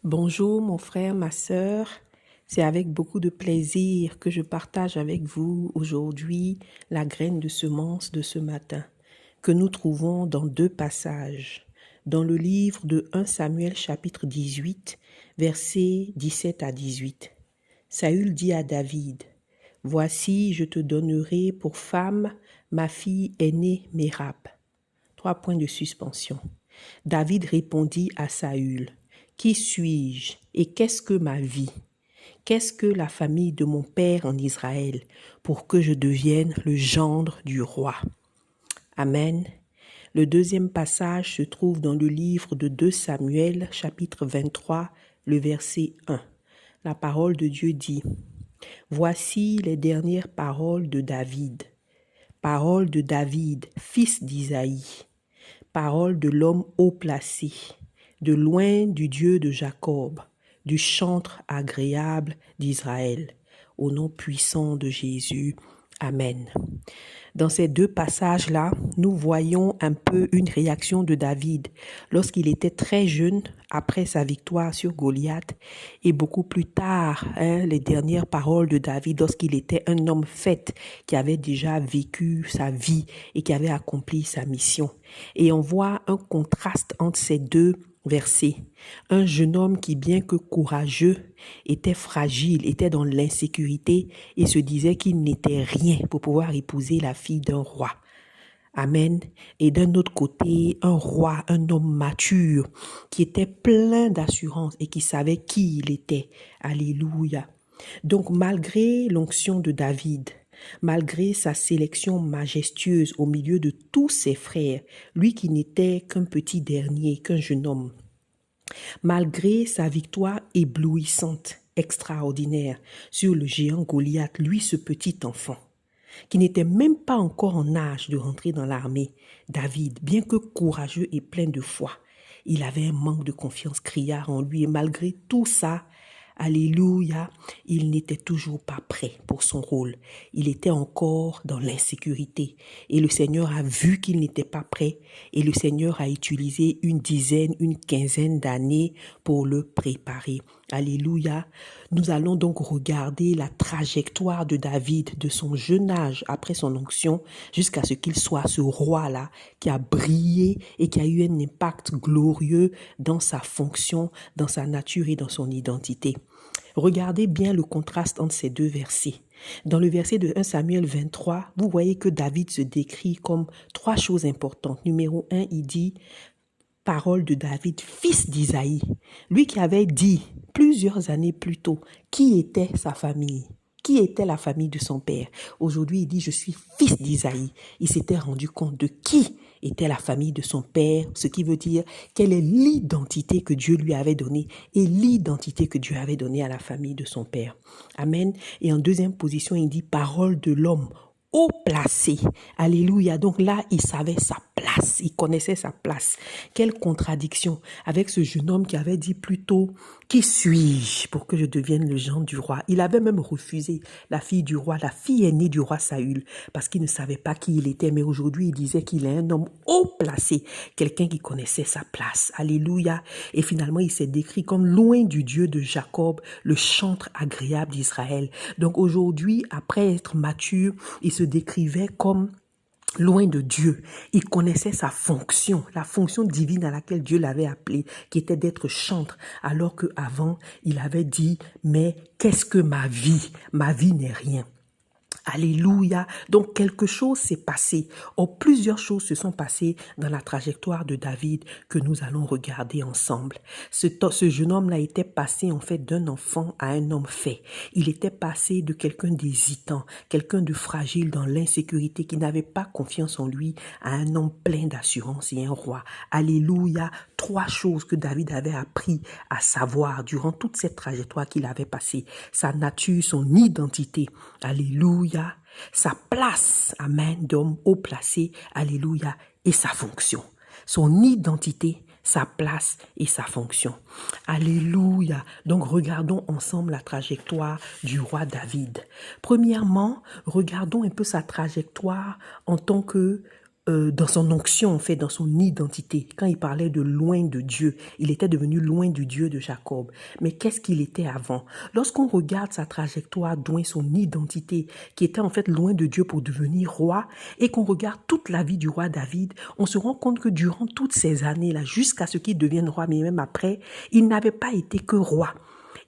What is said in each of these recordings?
Bonjour mon frère, ma sœur. C'est avec beaucoup de plaisir que je partage avec vous aujourd'hui la graine de semence de ce matin que nous trouvons dans deux passages. Dans le livre de 1 Samuel chapitre 18, versets 17 à 18. Saül dit à David, « Voici, je te donnerai pour femme ma fille aînée Mérab. » 3 points de suspension. David répondit à Saül, « Qui suis-je et qu'est-ce que ma vie? Qu'est-ce que la famille de mon père en Israël pour que je devienne le gendre du roi? » Amen. Le deuxième passage se trouve dans le livre de 2 Samuel, chapitre 23, le verset 1. La parole de Dieu dit, « Voici les dernières paroles de David. Paroles de David, fils d'Isaïe. Parole de l'homme haut placé, de loin du Dieu de Jacob, du chantre agréable d'Israël. Au nom puissant de Jésus. Amen. » Dans ces deux passages-là, nous voyons un peu une réaction de David lorsqu'il était très jeune après sa victoire sur Goliath et beaucoup plus tard, les dernières paroles de David lorsqu'il était un homme fait qui avait déjà vécu sa vie et qui avait accompli sa mission. Et on voit un contraste entre ces deux versets. Un jeune homme qui, bien que courageux, était fragile, était dans l'insécurité et se disait qu'il n'était rien pour pouvoir épouser la fille d'un roi. Amen. Et d'un autre côté, un roi, un homme mature qui était plein d'assurance et qui savait qui il était. Alléluia. Donc, malgré l'onction de David, malgré sa sélection majestueuse au milieu de tous ses frères, lui qui n'était qu'un petit dernier, qu'un jeune homme, malgré sa victoire éblouissante, extraordinaire, sur le géant Goliath, lui ce petit enfant, qui n'était même pas encore en âge de rentrer dans l'armée, David, bien que courageux et plein de foi, il avait un manque de confiance criard en lui et malgré tout ça, alléluia, il n'était toujours pas prêt pour son rôle. Il était encore dans l'insécurité. Et le Seigneur a vu qu'il n'était pas prêt. Et le Seigneur a utilisé une dizaine, une quinzaine d'années pour le préparer. Alléluia. Nous allons donc regarder la trajectoire de David, de son jeune âge après son onction, jusqu'à ce qu'il soit ce roi-là qui a brillé et qui a eu un impact glorieux dans sa fonction, dans sa nature et dans son identité. Regardez bien le contraste entre ces deux versets. Dans le verset de 1 Samuel 23, vous voyez que David se décrit comme trois choses importantes. Numéro 1, il dit « Parole de David, fils d'Isaïe ». Lui qui avait dit plusieurs années plus tôt qui était sa famille. Qui était la famille de son père? Aujourd'hui, il dit « Je suis fils d'Isaïe ». Il s'était rendu compte de qui était la famille de son père, ce qui veut dire quelle est l'identité que Dieu lui avait donnée et l'identité que Dieu avait donnée à la famille de son père. Amen. Et en deuxième position, il dit « Parole de l'homme haut placé ». Alléluia. Donc là, il savait sa place, il connaissait sa place. Quelle contradiction avec ce jeune homme qui avait dit plus tôt « Qui suis-je pour que je devienne le gendre du roi ?» Il avait même refusé la fille du roi, la fille aînée du roi Saül, parce qu'il ne savait pas qui il était. Mais aujourd'hui, il disait qu'il est un homme haut placé, quelqu'un qui connaissait sa place. Alléluia. Et finalement, il s'est décrit comme loin du Dieu de Jacob, le chantre agréable d'Israël. Donc aujourd'hui, après être mature, il se décrivait comme loin de Dieu. Il connaissait sa fonction, la fonction divine à laquelle Dieu l'avait appelé, qui était d'être chantre, alors qu'avant, il avait dit, mais qu'est-ce que ma vie? Ma vie n'est rien. Alléluia. Donc quelque chose s'est passé. Plusieurs choses se sont passées dans la trajectoire de David que nous allons regarder ensemble. Ce jeune homme-là était passé en fait d'un enfant à un homme fait. Il était passé de quelqu'un d'hésitant, quelqu'un de fragile dans l'insécurité qui n'avait pas confiance en lui à un homme plein d'assurance et un roi. Alléluia. Trois choses que David avait appris à savoir durant toute cette trajectoire qu'il avait passée. Sa nature, son identité. Alléluia. Sa place, amen, d'homme haut placé, alléluia, et sa fonction. Son identité, sa place et sa fonction. Alléluia. Donc regardons ensemble la trajectoire du roi David. Premièrement, regardons un peu sa trajectoire en tant que dans son onction, en fait, dans son identité. Quand il parlait de loin de Dieu, il était devenu loin du Dieu de Jacob. Mais qu'est-ce qu'il était avant? Lorsqu'on regarde sa trajectoire, loin son identité, qui était en fait loin de Dieu pour devenir roi, et qu'on regarde toute la vie du roi David, on se rend compte que durant toutes ces années-là, jusqu'à ce qu'il devienne roi, mais même après, il n'avait pas été que roi.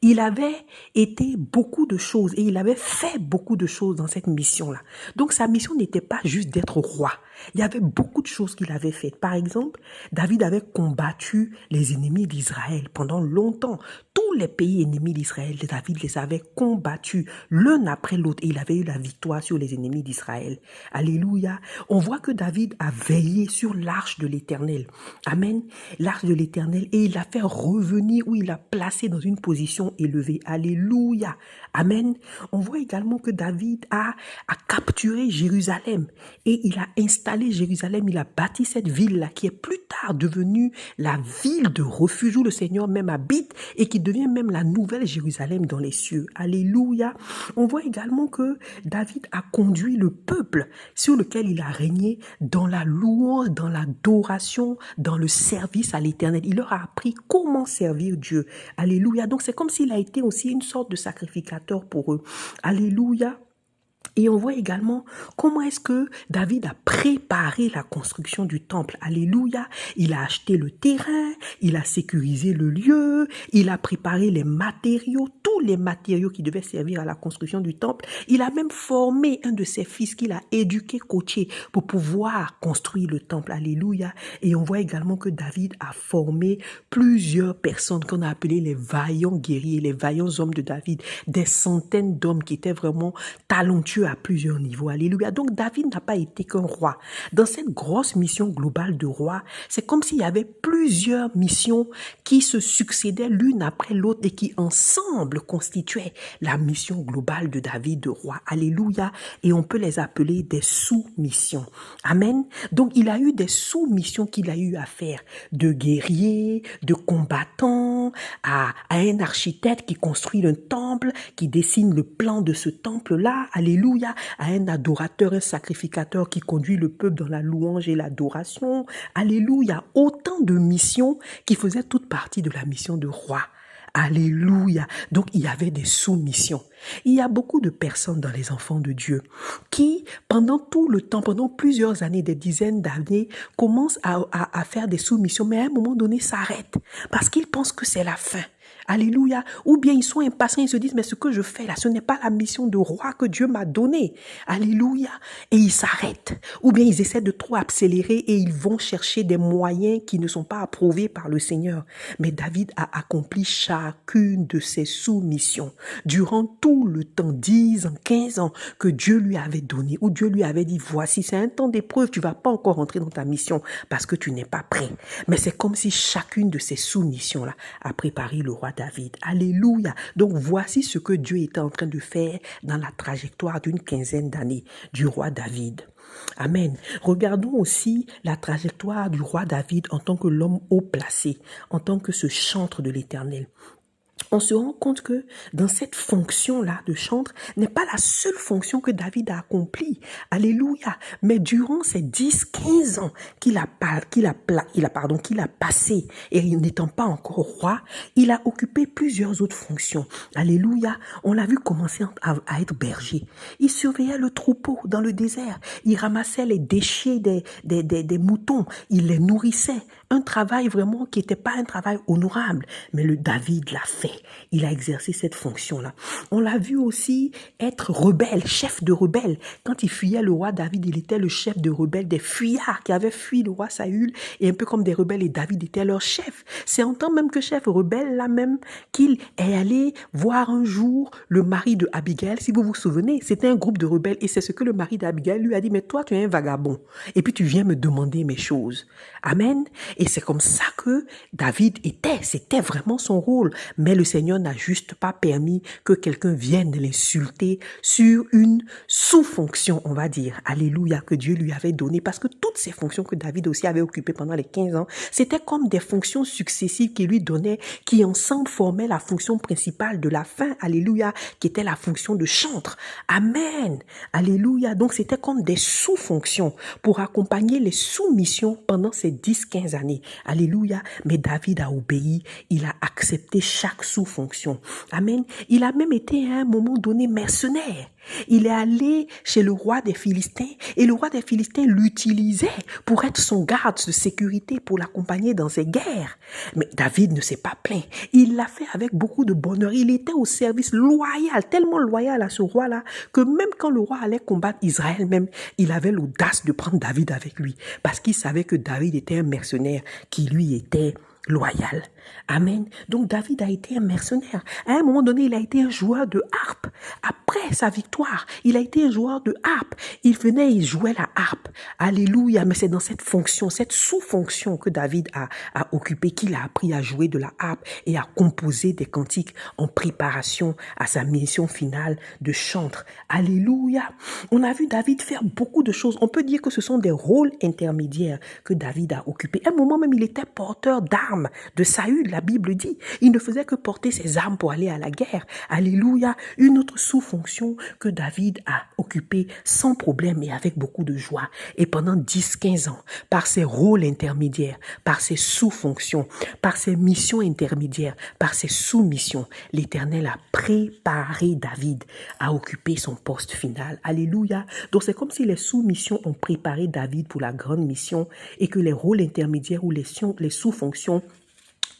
Il avait été beaucoup de choses et il avait fait beaucoup de choses dans cette mission-là. Donc sa mission n'était pas juste d'être roi. Il y avait beaucoup de choses qu'il avait faites. Par exemple, David avait combattu les ennemis d'Israël pendant longtemps. Tous les pays ennemis d'Israël, David les avait combattus l'un après l'autre et il avait eu la victoire sur les ennemis d'Israël. Alléluia. On voit que David a veillé sur l'arche de l'Éternel. Amen. L'arche de l'Éternel et il l'a fait revenir ou il l'a placé dans une position élevée. Alléluia. Amen. On voit également que David a capturé Jérusalem et il a installé Jérusalem, il a bâti cette ville-là qui est plus tard devenue la ville de refuge où le Seigneur même habite et qui devient même la nouvelle Jérusalem dans les cieux. Alléluia. On voit également que David a conduit le peuple sur lequel il a régné dans la louange, dans l'adoration, dans le service à l'Éternel. Il leur a appris comment servir Dieu. Alléluia. Donc c'est comme s'il a été aussi une sorte de sacrificateur pour eux. Alléluia. Et on voit également comment est-ce que David a préparé la construction du temple. Alléluia. Il a acheté le terrain, il a sécurisé le lieu, il a préparé les matériaux, tous les matériaux qui devaient servir à la construction du temple. Il a même formé un de ses fils qu'il a éduqué, coaché pour pouvoir construire le temple. Alléluia. Et on voit également que David a formé plusieurs personnes qu'on a appelées les vaillants guerriers, les vaillants hommes de David, des centaines d'hommes qui étaient vraiment talentueux à plusieurs niveaux. Alléluia. Donc David n'a pas été qu'un roi. Dans cette grosse mission globale de roi, c'est comme s'il y avait plusieurs missions qui se succédaient l'une après l'autre et qui ensemble constituaient la mission globale de David de roi. Alléluia. Et on peut les appeler des sous-missions. Amen. Donc il a eu des sous-missions qu'il a eu à faire, de guerriers, de combattants, à un architecte qui construit un temple, qui dessine le plan de ce temple-là. Alléluia. À un adorateur, un sacrificateur qui conduit le peuple dans la louange et l'adoration. Alléluia. Autant de missions qui faisaient toute partie de la mission de roi. Alléluia. Donc, il y avait des sous-missions. Il y a beaucoup de personnes dans les enfants de Dieu qui, pendant tout le temps, pendant plusieurs années, des dizaines d'années, commencent à faire des sous-missions, mais à un moment donné, s'arrêtent parce qu'ils pensent que c'est la fin. Alléluia. Ou bien ils sont impatients, ils se disent, mais ce que je fais là, ce n'est pas la mission de roi que Dieu m'a donnée. Alléluia. Et ils s'arrêtent. Ou bien ils essaient de trop accélérer et ils vont chercher des moyens qui ne sont pas approuvés par le Seigneur. Mais David a accompli chacune de ses sous-missions durant tout le temps, 10 ans, 15 ans que Dieu lui avait donné, où Dieu lui avait dit, voici, c'est un temps d'épreuve, tu vas pas encore rentrer dans ta mission parce que tu n'es pas prêt. Mais c'est comme si chacune de ces sous-missions-là a préparé le roi David. Alléluia. Donc voici ce que Dieu était en train de faire dans la trajectoire d'une quinzaine d'années du roi David. Amen. Regardons aussi la trajectoire du roi David en tant que l'homme haut placé, en tant que ce chantre de l'Éternel. On se rend compte que dans cette fonction-là de chantre n'est pas la seule fonction que David a accomplie. Alléluia. Mais durant ces 10-15 ans qu'il a passé et n'étant pas encore roi, il a occupé plusieurs autres fonctions. Alléluia. On l'a vu commencer à être berger. Il surveillait le troupeau dans le désert. Il ramassait les déchets des moutons. Il les nourrissait. Un travail vraiment qui n'était pas un travail honorable. Mais le David l'a fait. Il a exercé cette fonction-là. On l'a vu aussi être rebelle, chef de rebelle. Quand il fuyait le roi David, il était le chef de rebelle des fuyards qui avaient fui le roi Saül et un peu comme des rebelles et David était leur chef. C'est en tant même que chef rebelle là même qu'il est allé voir un jour le mari de Abigail. Si vous vous souvenez, c'était un groupe de rebelles et c'est ce que le mari d'Abigail lui a dit, mais toi tu es un vagabond et puis tu viens me demander mes choses. Amen. Et c'est comme ça que David c'était vraiment son rôle. Mais le le Seigneur n'a juste pas permis que quelqu'un vienne l'insulter sur une sous-fonction, on va dire, alléluia, que Dieu lui avait donnée, parce que toutes ces fonctions que David aussi avait occupées pendant les 15 ans, c'était comme des fonctions successives qu'il lui donnait, qui ensemble formaient la fonction principale de la fin, alléluia, qui était la fonction de chantre. Amen, alléluia. Donc c'était comme des sous-fonctions pour accompagner les sous-missions pendant ces 10-15 années. Alléluia. Mais David a obéi, il a accepté chaque sous-fonction. Amen. Il a même été à un moment donné mercenaire. Il est allé chez le roi des Philistins et le roi des Philistins l'utilisait pour être son garde de sécurité, pour l'accompagner dans ses guerres. Mais David ne s'est pas plaint. Il l'a fait avec beaucoup de bonheur. Il était au service loyal, tellement loyal à ce roi-là, que même quand le roi allait combattre Israël même, il avait l'audace de prendre David avec lui, parce qu'il savait que David était un mercenaire qui lui était loyal. Amen. Donc David a été un mercenaire. À un moment donné, il a été un joueur de harpe. Après sa victoire, il a été un joueur de harpe. Il venait, il jouait la harpe. Alléluia. Mais c'est dans cette fonction, cette sous-fonction que David a occupée, qu'il a appris à jouer de la harpe et à composer des cantiques en préparation à sa mission finale de chantre. Alléluia. On a vu David faire beaucoup de choses. On peut dire que ce sont des rôles intermédiaires que David a occupés. À un moment même, il était porteur d'armes de Saül. La Bible dit, il ne faisait que porter ses armes pour aller à la guerre. Alléluia. Une autre sous-fonction que David a occupée sans problème et avec beaucoup de joie. Et pendant 10-15 ans, par ses rôles intermédiaires, par ses sous-fonctions, par ses missions intermédiaires, par ses sous-missions, l'Éternel a préparé David à occuper son poste final. Alléluia. Donc c'est comme si les sous-missions ont préparé David pour la grande mission et que les rôles intermédiaires ou les sous-fonctions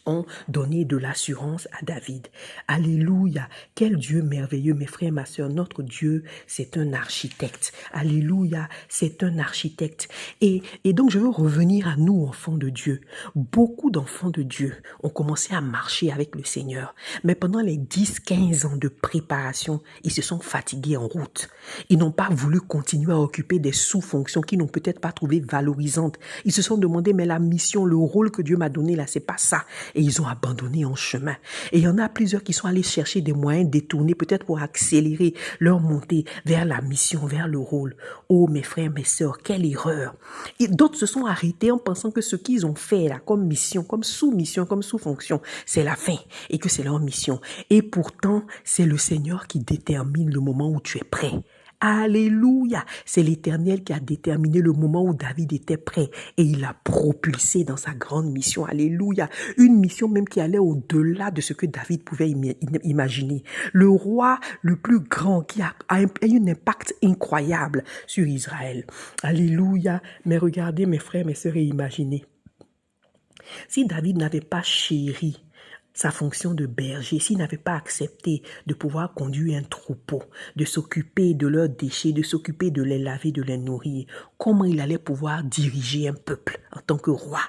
ont donné de l'assurance à David. Alléluia. Quel Dieu merveilleux, mes frères, ma sœur. Notre Dieu, c'est un architecte. Alléluia. C'est un architecte. Et donc, je veux revenir à nous, enfants de Dieu. Beaucoup d'enfants de Dieu ont commencé à marcher avec le Seigneur. Mais pendant les 10-15 ans de préparation, ils se sont fatigués en route. Ils n'ont pas voulu continuer à occuper des sous-fonctions qu'ils n'ont peut-être pas trouvées valorisantes. Ils se sont demandé, mais la mission, le rôle que Dieu m'a donné là, c'est pas ça. Et ils ont abandonné en chemin. Et il y en a plusieurs qui sont allés chercher des moyens détournés, peut-être pour accélérer leur montée vers la mission, vers le rôle. Oh, mes frères, mes sœurs, quelle erreur. Et d'autres se sont arrêtés en pensant que ce qu'ils ont fait là, comme mission, comme sous-fonction, c'est la fin et que c'est leur mission. Et pourtant, c'est le Seigneur qui détermine le moment où tu es prêt. Alléluia. C'est l'Éternel qui a déterminé le moment où David était prêt et il l'a propulsé dans sa grande mission. Alléluia. Une mission même qui allait au-delà de ce que David pouvait imaginer. Le roi le plus grand qui a un impact incroyable sur Israël. Alléluia. Mais regardez mes frères, mes sœurs et imaginez. Si David n'avait pas chéri sa fonction de berger, s'il n'avait pas accepté de pouvoir conduire un troupeau, de s'occuper de leurs déchets, de s'occuper de les laver, de les nourrir, comment il allait pouvoir diriger un peuple en tant que roi?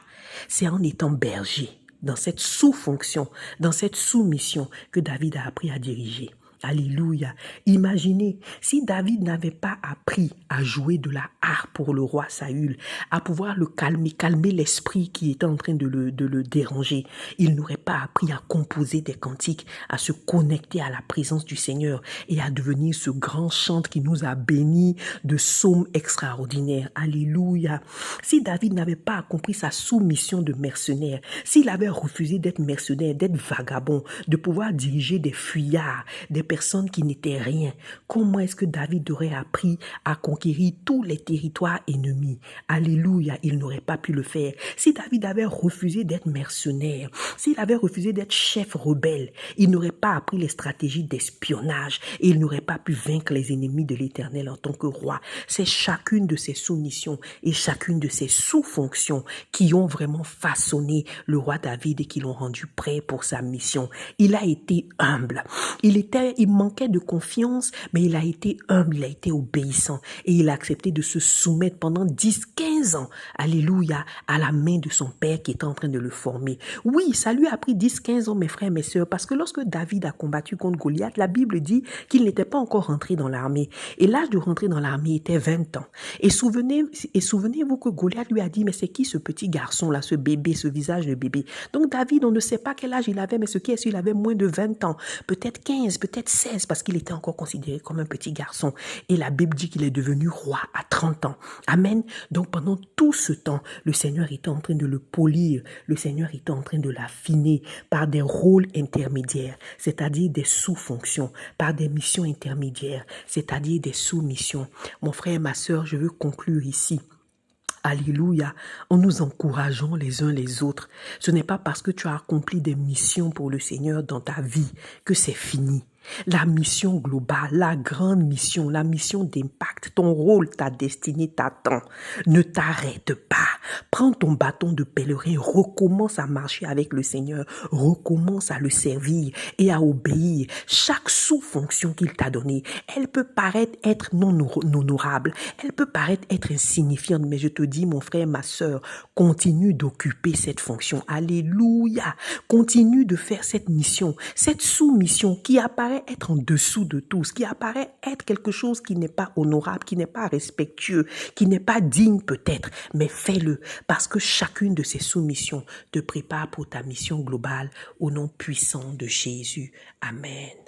C'est en étant berger, dans cette sous-fonction, dans cette sous-mission que David a appris à diriger. Alléluia. Imaginez, si David n'avait pas appris à jouer de la harpe pour le roi Saül, à pouvoir le calmer l'esprit qui était en train de le déranger, il n'aurait pas appris à composer des cantiques, à se connecter à la présence du Seigneur et à devenir ce grand chantre qui nous a bénis de psaumes extraordinaires. Alléluia. Si David n'avait pas accompli sa soumission de mercenaire, s'il avait refusé d'être mercenaire, d'être vagabond, de pouvoir diriger des fuyards, des personnes qui n'étaient rien, comment est-ce que David aurait appris à conquérir tous les territoires ennemis? Alléluia, il n'aurait pas pu le faire. Si David avait refusé d'être mercenaire, s'il avait refusé d'être chef rebelle, il n'aurait pas appris les stratégies d'espionnage et il n'aurait pas pu vaincre les ennemis de l'Éternel en tant que roi. C'est chacune de ces soumissions et chacune de ces sous-fonctions qui ont vraiment façonné le roi David et qui l'ont rendu prêt pour sa mission. Il a été humble. Il était il manquait de confiance, mais il a été humble, il a été obéissant et il a accepté de se soumettre pendant 10-15 ans, alléluia, à la main de son père qui était en train de le former. Oui, ça lui a pris 10-15 ans, mes frères et mes sœurs, parce que lorsque David a combattu contre Goliath, la Bible dit qu'il n'était pas encore rentré dans l'armée. Et l'âge de rentrer dans l'armée était 20 ans. Et souvenez-vous que Goliath lui a dit, mais c'est qui ce petit garçon-là, ce bébé, ce visage de bébé? Donc David, on ne sait pas quel âge il avait, mais ce qui est sûr, il avait moins de 20 ans, peut-être 15, peut-être 16, parce qu'il était encore considéré comme un petit garçon. Et la Bible dit qu'il est devenu roi à 30 ans. Amen. Donc pendant tout ce temps, le Seigneur était en train de le polir, le Seigneur était en train de l'affiner par des rôles intermédiaires, c'est-à-dire des sous-fonctions, par des missions intermédiaires, c'est-à-dire des sous-missions. Mon frère et ma sœur, je veux conclure ici. Alléluia, en nous encourageant les uns les autres. Ce n'est pas parce que tu as accompli des missions pour le Seigneur dans ta vie que c'est fini. La mission globale, la grande mission, la mission d'impact, ton rôle, ta destinée t'attend. Ne t'arrête pas. Prends ton bâton de pèlerin, recommence à marcher avec le Seigneur, recommence à le servir et à obéir. Chaque sous-fonction qu'il t'a donnée, elle peut paraître être non honorable, elle peut paraître être insignifiante, mais je te dis, mon frère, ma sœur, continue d'occuper cette fonction. Alléluia. Continue de faire cette mission, cette sous-mission qui apparaît être en dessous de tous, qui apparaît être quelque chose qui n'est pas honorable, qui n'est pas respectueux, qui n'est pas digne peut-être, mais fais-le parce que chacune de ces sous-missions te prépare pour ta mission globale au nom puissant de Jésus. Amen.